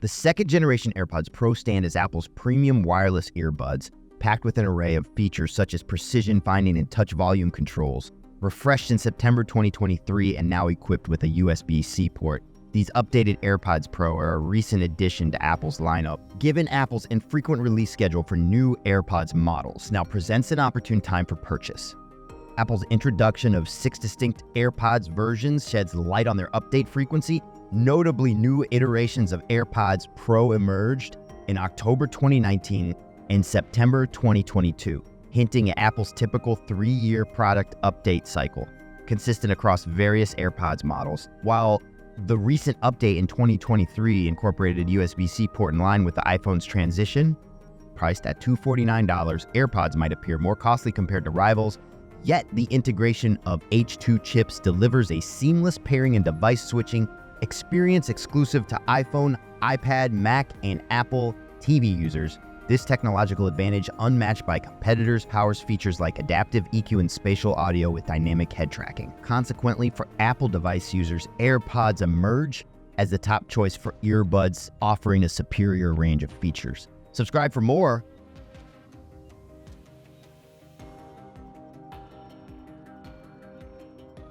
The second generation AirPods Pro stand as Apple's premium wireless earbuds, packed with an array of features such as precision finding and touch volume controls. Refreshed in September 2023 and now equipped with a USB-C port, these updated AirPods Pro are a recent addition to Apple's lineup. Given Apple's infrequent release schedule for new AirPods models now presents an opportune time for purchase. Apple's introduction of 6 distinct AirPods versions sheds light on their update frequency. Notably, new iterations of AirPods Pro emerged in October 2019 and September 2022, hinting at Apple's typical 3-year product update cycle, consistent across various AirPods models. While the recent update in 2023 incorporated a USB-C port in line with the iPhone's transition, priced at $249, AirPods might appear more costly compared to rivals, yet the integration of H2 chips delivers a seamless pairing and device switching experience exclusive to iPhone, iPad, Mac, and Apple TV users. This technological advantage, unmatched by competitors, powers features like adaptive EQ and spatial audio with dynamic head tracking. Consequently, for Apple device users, AirPods emerge as the top choice for earbuds, offering a superior range of features. Subscribe for more